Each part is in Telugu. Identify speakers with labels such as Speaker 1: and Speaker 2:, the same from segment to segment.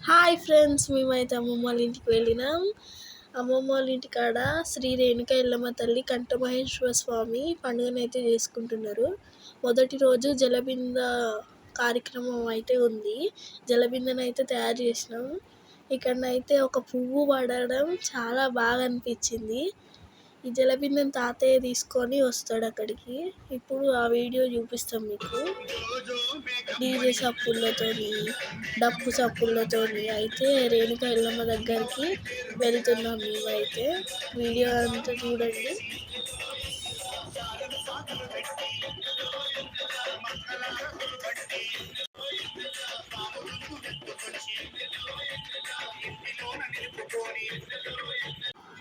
Speaker 1: హాయ్ ఫ్రెండ్స్, మేమైతే అమ్మమ్మ వాళ్ళ ఇంటికి వెళ్ళినాం. అమ్మమ్మ వాళ్ళ ఇంటికాడ శ్రీ రేణుక ఎల్లమ్మ తల్లి కంఠమహేశ్వర స్వామి పండుగనైతే చేసుకుంటున్నారు. మొదటి రోజు జలబింద కార్యక్రమం అయితే ఉంది. జలబిందనైతే తయారు చేసినాం. ఇక్కడనైతే ఒక పువ్వు పడడం చాలా బాగా అనిపించింది. ఈ జలబిందెని తాతయ్య తీసుకొని వస్తాడు అక్కడికి. ఇప్పుడు ఆ వీడియో చూపిస్తాం మీకు. డీజే చప్పుళ్ళతోని, డప్పు చప్పుళ్ళతోని అయితే రేణుక ఎల్లమ్మ దగ్గరికి వెళ్తున్నాం మేమైతే. వీడియో అంతా చూడండి.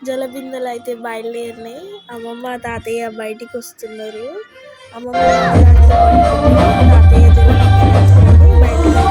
Speaker 1: జలబిందెలు అయితే బయలుదేరినాయి. అమ్మమ్మ తాతయ్య బయటికి వస్తున్నారు. అమ్మమ్మ తాతయ్య జలబిందెలు బయటకు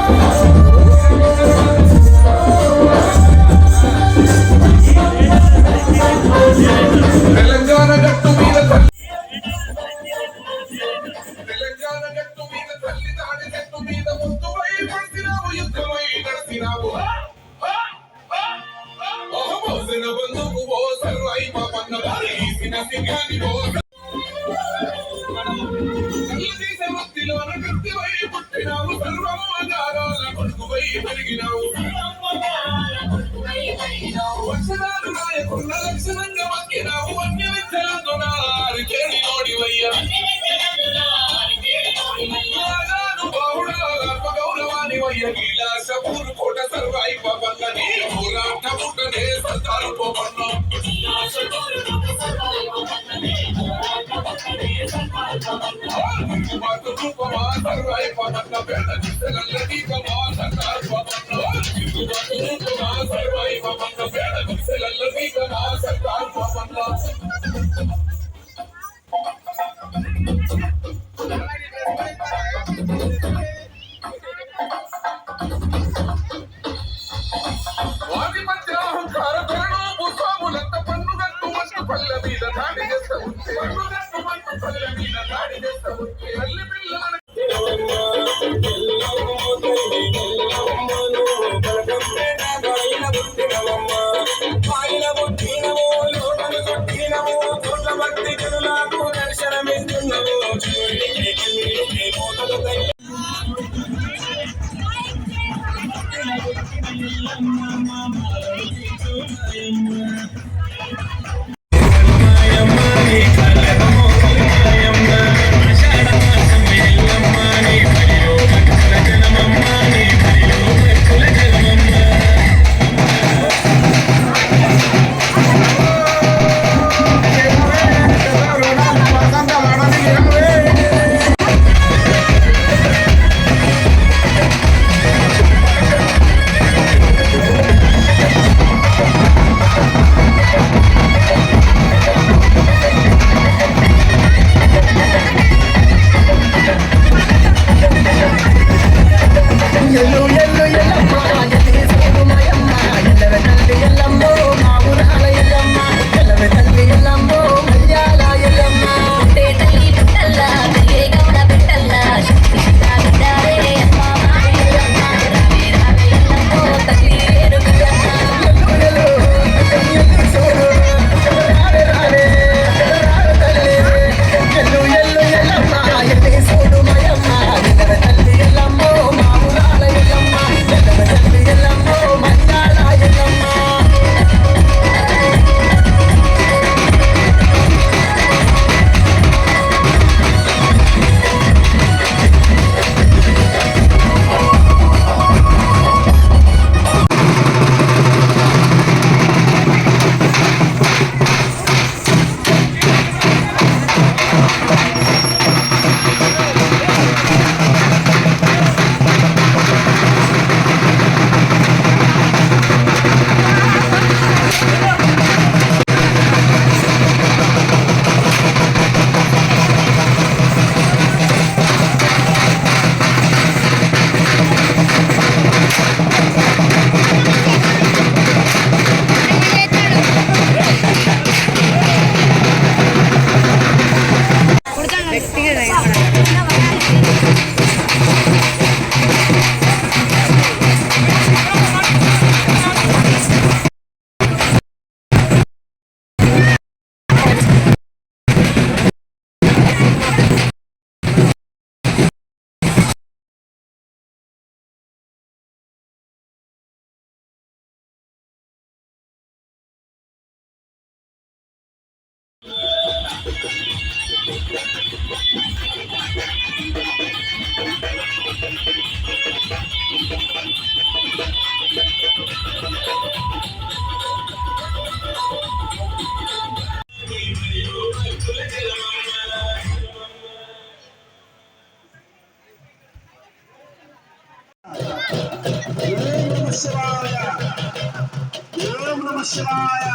Speaker 2: శివాయ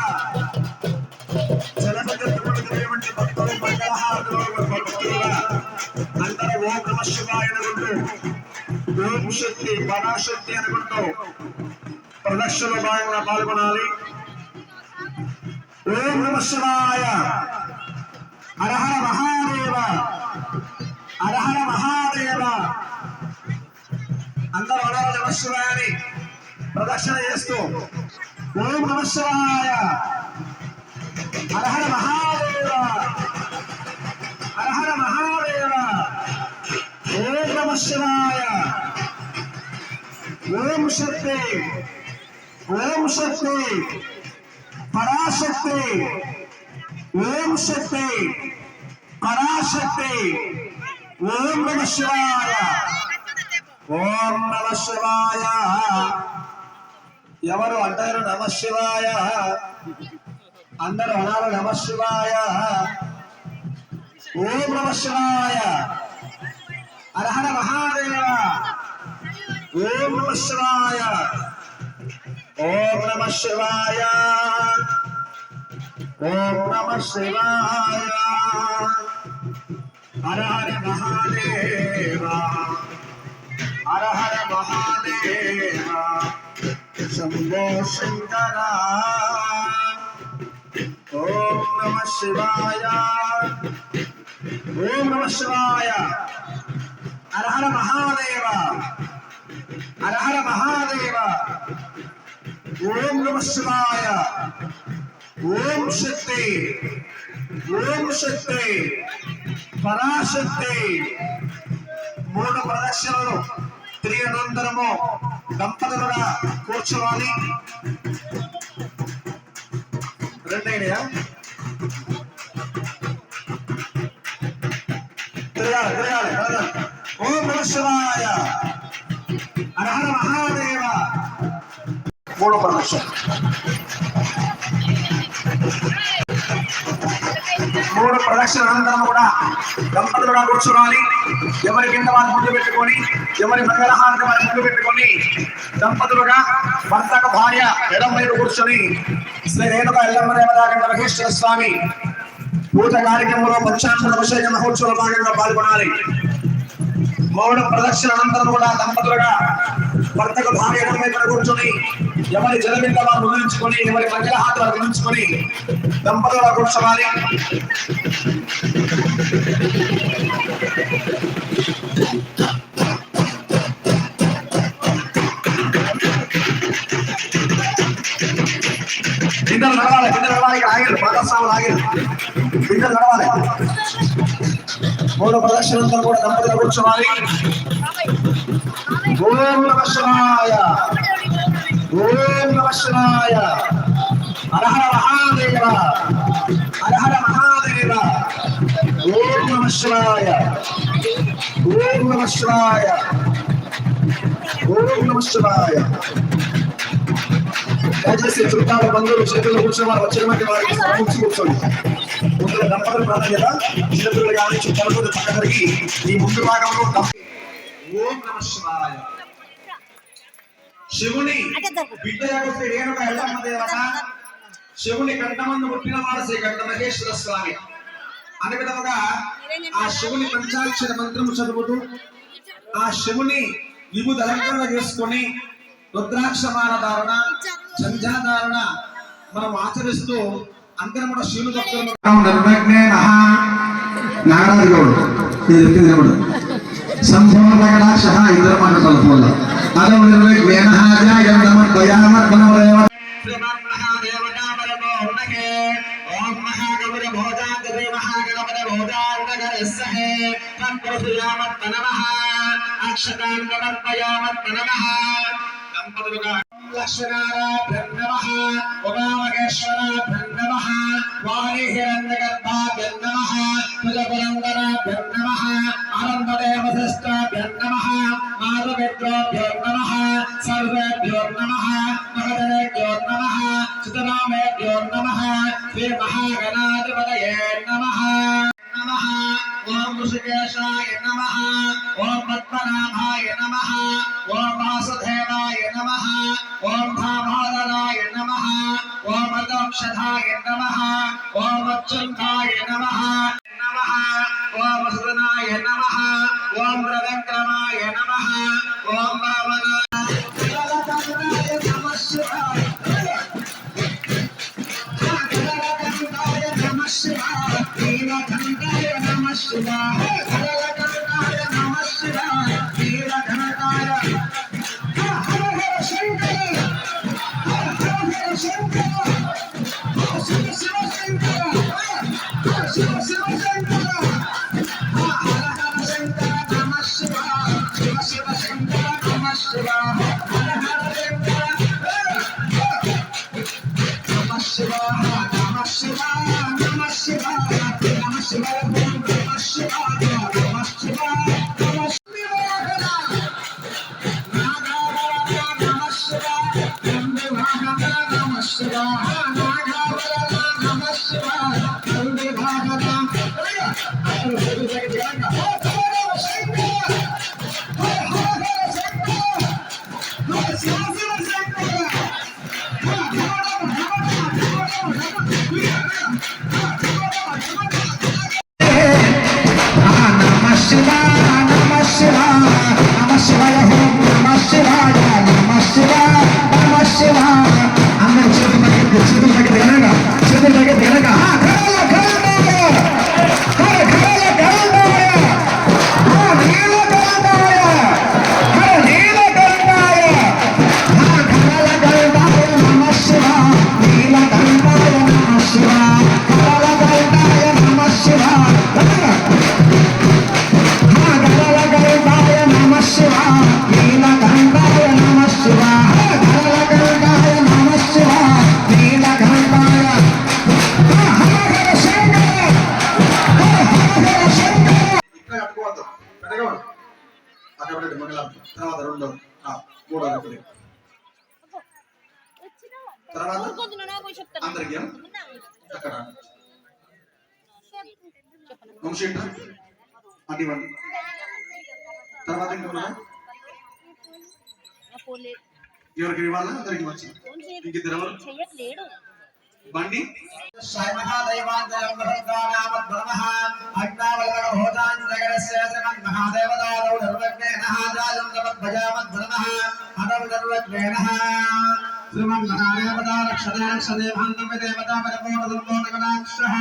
Speaker 2: జలపతిటువంటి భక్తులు మంగళహారతులు భక్తులుగా అందరూ ఓం నమ శివాయ అనుకుంటూ ఓం శక్తి పరాశక్తి అనుకుంటూ ప్రదక్షిణలో భాగంగా పాల్గొనాలి. ఓం నమ శివాయ హరహర మహాదేవ హరహర మహాదేవ అందరూ హరహర నమ శివాయని ప్రదక్షిణ చేస్తూ ఓం నమ శివాయ హరహర మహాదేవ హరహర మహాదేవ ఓం నమ శివాయ ఓం శక్తి పరాశక్తి ఓం శక్తి పరాశక్తి ఓం నమ శివాయ ఓం నమ శివాయ. ఎవరు అంటారు నమ శివాయ? అందరూ అనాలి నమ శివాయ. ఓం నమ శివాయ హరహర మహాదేవ ఓం నమ శివాయ ఓం నమ శివాయ ఓం నమ శివాయ హరహర మహాదేవ హరహర మహాదేవ శంభో శంకర. ఓం నమ శివాయ ఓం నమ శివాయ హరహర మహాదేవ హరహర మహాదేవ ఓం నమ శివాయ ఓం శక్తి పరాశక్తి. మూడు ప్రదక్షిణలు తిరిగి అనంతరము దంపతులుగా కూర్చోవాలి. రెండైనయా తిరగాలి. ఓం నమ శివాయ హరహర మహాదేవ. మూడో ప్రదక్షిణ మూడు ప్రదక్షిణ అనంతరం కూడా దంపతులుగా కూర్చోవాలి. ఎవరి కింద వారు ముందు పెట్టుకొని ఎవరి మంగళహారతి వారి ముందు పెట్టుకొని దంపతులుగా భర్తకు భార్య ఎడం వైపు కూర్చొని శ్రీ రేణుక ఎల్లమ్మ దేవతాగండ మహేశ్వర స్వామి పూజ కార్యక్రమంలో పంచామృత అభిషేక మహోత్సవంలో భాగంగా పాల్గొనాలి. మూడు ప్రదక్షిణ అనంతరం కూడా దంపతులుగా భర్తకు భార్య ఎడం వైపున కూర్చొని ఎవరి జలబింద వారు ముగించుకొని ఎవరి మంగళహారతి వారు ముగించుకొని దంపతులుగా కూర్చోవాలి. బిందెలు నడవాలి ఆగిరు పాదస్వాములు ఆగిరు బిందెలు నడవాలి. మూడు ప్రదక్షిణంతో కూడా దంపతులు కూర్చోవాలి. ఓం నమ శివాయ ఓం నమ శివాయ హరహర మహాదేవ హరహర మహాదేవ ఓం నమ శివాయ ఓం నమ శివాయ ఓం నమ శివాయ. దయచేసి చుట్టాలు బంధువులు చేతులు కూర్చోవారు. వచ్చినటువంటి వారికి సమకూర్చి కూర్చోండి. ముందుగా దంపతులు ప్రాధాన్యత చేతులు కానీ చుట్టాలు పక్క జరిగి ఈ ముందు భాగంలో ఓం నమ శివాయ. శివుని బిడ్డ రేణుక ఎల్లమ్మ దేవత శివుని కంఠమందు పుట్టిన వాడు శ్రీ కంఠ మహేశ్వర స్వామి. అనే విధముగా ఆ శివుని పంచాక్షర మంత్రము చదువుతూ ఆ శివుని విభుద అలంకరణ చేసుకొని రుద్రాక్షమాల ధారణ సంధ్యాధారణ మనం ఆచరిస్తూ అందరం కూడా శివుని భక్తులు సంభోగడాశ ఇద్దరు మాట కలుపుకోవాలి. అదో ఓం మహాగౌర భోజాంగ మహాగణపతి భోజాంగరస్సహే తత్ప్రసుయామత్ నమః అక్షతాన్ సమర్పయామత్ నమః దంపతులుగా లక్ష్మీనారాయణ నమః ఉమామహేశ్వరాయ నమః వాణి హిరణ్యగర్భాయ నమః కులపురందరాయ నమః ఆనందదేవ శ్రేష్ఠాయ నమః మాధవేభ్యో నమః సర్వేభ్యో నమః మహదనేభ్యో నమః చితనామేభ్యో నమః శ్రీ మహాగణాధిపతయే నమః నమః ఓం ఋషికేశాయ నమః ఓం పద్మనాభాయ నమః ఓం వాసుదేవాయ నమః ఓం దామోదరాయ నమః ఓం అదోక్షదాయ నమః ఓం అచ్యుతాయ నమః నమః ఓం వసుదనాయ నమః ఓం రవిక్రమాయ నమః ఓం వామనాయ నమః శివాయ నమః శివాయ నీలకంఠాయ నమః శివాయ నీలకంఠాయ నమః శివాయ నీలకంఠాయ హర హర శంకర హర హర శంకర శివ శివ శంకర శివ శివ శంకర హర హర శంకర నమః శివాయ శివ శివ శంకర నమః శివాయ హర హర శంకర నమః శివాయ నమః శివాయ నమః శివాయ నమః శివాయ నమః శివాయ నమః శివాయ నమః శివాయ నాగావరణ నమః శివాయ నందివాహన నమః శివాయ నాగావరణ నమః శివాయ నందివాహన నమః శివాయ నమః శివాయ నమః శివాయ నమః శివాయ నమః శివాయ నమః శివాయ అందరూ చేతులు దగ్గర తర్వాత రెండో మూడో తర్వాత అందరికి అక్కడ వంశీట అడివండి తర్వాత ఇంకా ఎవరికి ఇవ్వాలా అందరికి వచ్చి ఇంకిద్దరు ఎవరు బండి సాయి మహాదేవాంతరం బ్రహ్మః అగ్నావలవ హోతాంతగరస్య శ్రీమన్ మహాదేవదారౌ నిర్వగ్నేనః రాజం నమద్భజామద్ బ్రహ్మః అదౌ నిర్వగ్నేనః శ్రీమన్ మహాదేవదారక్షదేవక్షదేవాంతం దేవతా పరమోదర్మో నగనాక్షః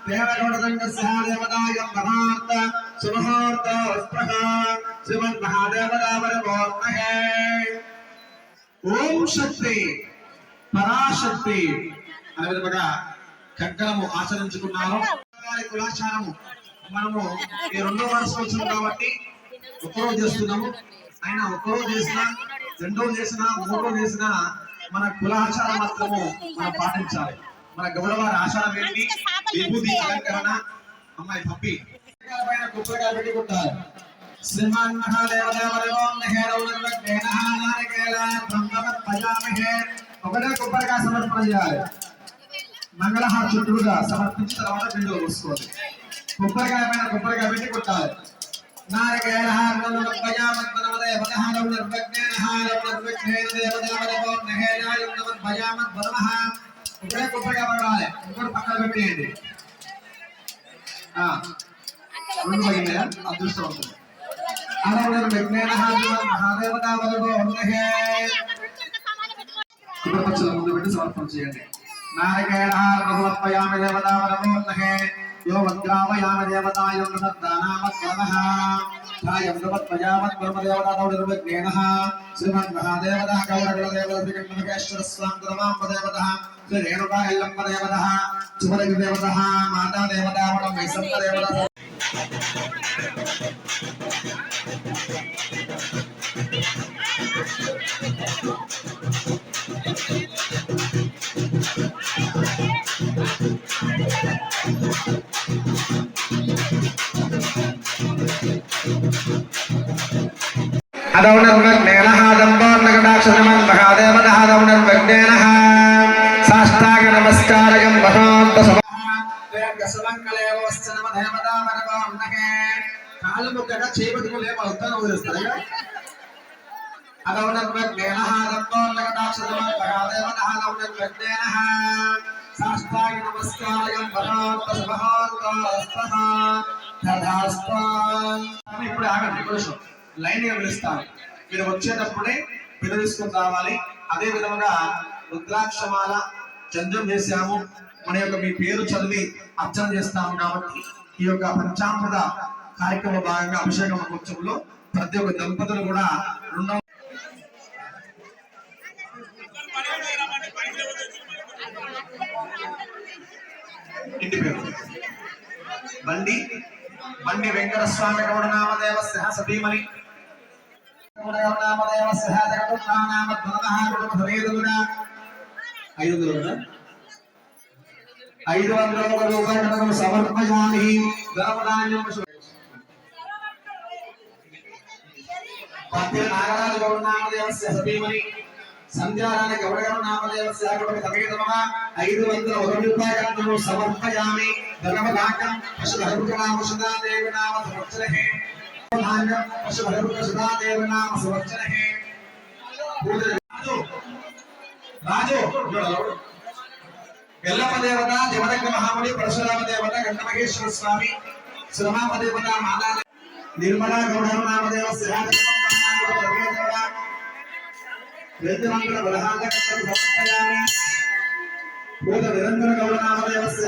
Speaker 2: దేవగౌడదంగస్య దేవతాయం మహార్త సుమహార్త స్పృహ శ్రీమన్ మహాదేవదాపరమోర్మహే ఓం శక్తి పరాశక్తి అనే విధంగా కంకణము ఆచరించుకున్నారు. కులాచారము మనము ఈ రెండో వరుస వచ్చింది కాబట్టి ఒక్కరోజు చేస్తున్నాము. అయినా ఒక్కరోజు చేసినా రెండో చేసినా మూడో చేసినా మన కులాచారం మాత్రము మనం పాటించాలి. మన గౌరవారి ఆచారం ఏంటి? విభూతి అలంకరణ. అమ్మాయి పప్పి పైన కుప్పగా పెట్టుకుంటారు. శ్రీమాన్ ఒకటే కొబ్బరిగా సమర్పణ చేయాలి. మంగళహార చుట్టూగా సమర్పించిన తర్వాత పిండిలో పోసుకోవాలి. కొబ్బరికాయ పైన కొబ్బరికాయ పెట్టి కొట్టాలి. ఒకటే కొబ్బరికాయ పడాలి. ఇంకోటి పక్కన పెట్టేయండి. రెండు పగిలినాయా? అదృష్టవంతులు. కుటుంబచ్చుల ముందు పెట్టి సమర్పణ చేయండి. నారికేళార్పయామి దేవతావరమోన్నహే యో వద్గ్రామయామి దేవతాయం సద్దానామత్వమః తాయం నమత్వయామత్వమదేవతాదౌర్విఘ్నేనః శ్రీమన్ మహాదేవతః గౌరగణదేవత శ్రీకృష్ణకేశ్వర స్వామి గురమాంబదేవతః శ్రీ రేణుకాయల్లమ్మదేవతః సుమరగిదేవతః మాతాదేవతావరం వైసంపదేవతః అదౌనర్వగ్నేనః సాష్టాంగ నమస్కారయం మహాంత కాలు ముక్కగా చేపట్టుకుని అవుతాను ఊరిస్తారా అదౌనర్వగ్నేనః సాష్టాంగ నమస్కారయం మహాంత ఇప్పుడు ఆగండి కొంచెం లైన్ గా పిలుస్తాను మీరు వచ్చేటప్పుడే పిలు తీసుకుని రావాలి. అదే విధంగా రుద్రాక్షమాల చంద్రం చేశాము, మన యొక్క మీ పేరు చదివి అర్చన చేస్తాము. కాబట్టి ఈ యొక్క పంచామృత కార్యక్రమ భాగంగా అభిషేక మహోత్సవంలో ప్రతి ఒక్క దంపతులు కూడా రెండవ ఇంటి పేరు బండి బండి వెంకట స్వామి గౌడ నామదేవ సతీమణి రూపాయలు సమర్పయామి. నాగరాజు గౌడ నామదేవ సతీమణి సంధ్యారాణి గౌడగౌడ నామదేవ సమేతమః 501 రూపాయలు సమర్పయామి. ధనమదాకం పశుధర్మనామసుదాదేవి నామ సంవత్సరే పశుధర్మసుదాదేవి నామ సంవత్సరే రాజు ఎల్లమ్మ దేవత దేవరంగ మహాముని పరశురామ దేవత గంగమహేశ్వర స్వామి శ్రీరామ దేవత మాలా నిర్మలా గౌడగౌడ నామదేవ వేదమంగళ బలహాలకం సమర్పయామి. పూత నిరంజన గౌడ నామదేవస్య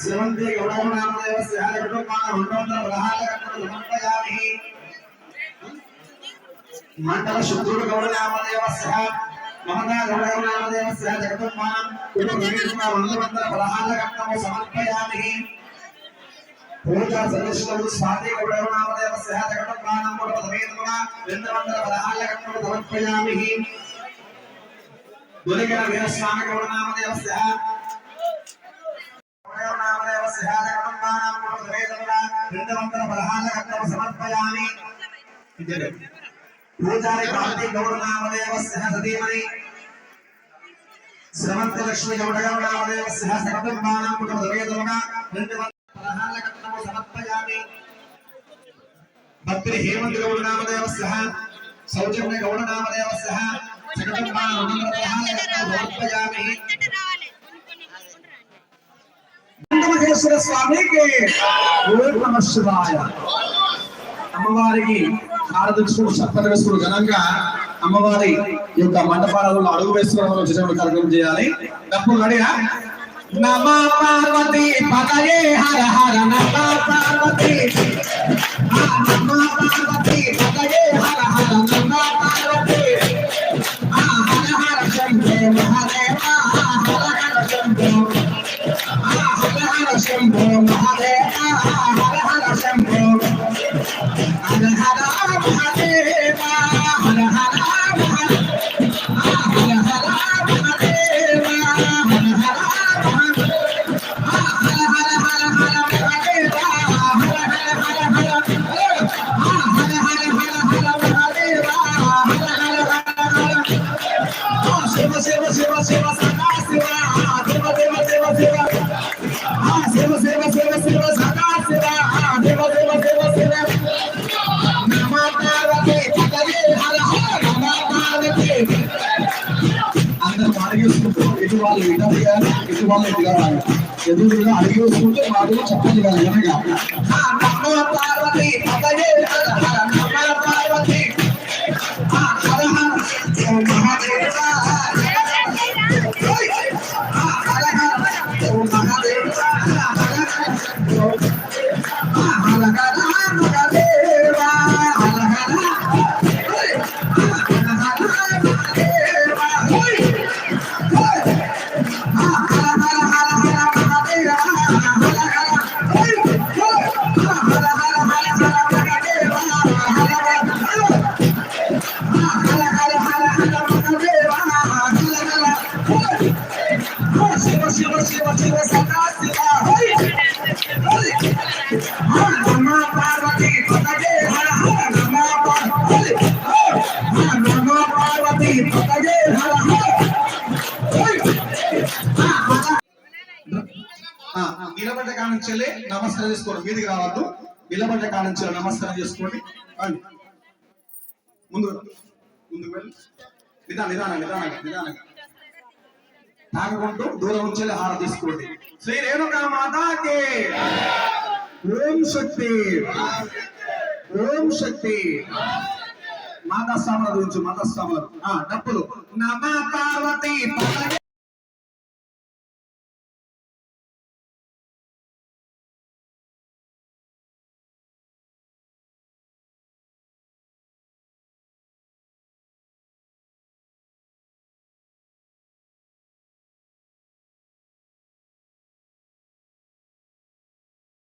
Speaker 2: శ్రీమంతే గౌడ నామదేవస్య కుటుంబాన 200 బలహాలకం సమర్పయామి. మండల శుద్ధుడు గౌడ నామదేవస్య మమతా గౌడ నామదేవస్య కుటుంబాన 200 బలహాలకం సమర్పయామి. పూజ సదస్సులు స్వాతి గౌడ నామదేవస్య కుటుంబాన 200 బలహాలకం సమర్పయామి. दुर्गण वीरस्वामी गौड़ नामदेवस्य समर्पयामि. पूजारी भारती गौड़ नामदेवस्य सतीमणि श्रवंत लक्ष्मी गौड़ नामदेवस्य सकटुंबानां समर्पयामि. भक्ति हेमंत गौड़ नामदेवस्य सौजन्य गौड़ नामदेवस्य మహేశ్వర స్వామికి నమ శివాయ. అమ్మవారికి ఆరాధించుకుని సత్పన వేసుకుని ఘనంగా అమ్మవారి యొక్క మండపాలలో అడుగు వేసుకోవడం చేసే కార్యక్రమం చేయాలి. తప్పు నడియా నమ పార్వతి పతయే హర హర నమ పార్వతి నమ పార్వతి పతయే హర హర నమ పార్వతి హర హర శంభో మహాదేవ హర హర శంభో హర హర శంభో మహాదేవ హర హర శంభో హర హర మహాదేవ హర హర ఎదురుగా అడిగి వస్తుంటే మాటలు చెప్పండి కదా. పార్వతి పార్వతి శివ శివ సదా శివ నమో పార్వతీ పతగే హర హర నమో పార్వతీ నమో పార్వతీ పతగే హర హర నిలబడ్డ కానుంచి నమస్కారం చేసుకోండి, మీదికి రావద్దు. నిలబడ్డ కానుంచి నమస్కారం చేసుకోండి. ముందుకు ముందుకు వెళ్ళి నిదానంగా తాగుకుంటూ దూరం నుంచి హార తీసుకోండి. శ్రీ రేణుకా మాతాకి ఓం శక్తి, ఓం శక్తి. మాతాస్వాముల గురించి మాతాస్వాములు డప్పులు నమ పార్వతి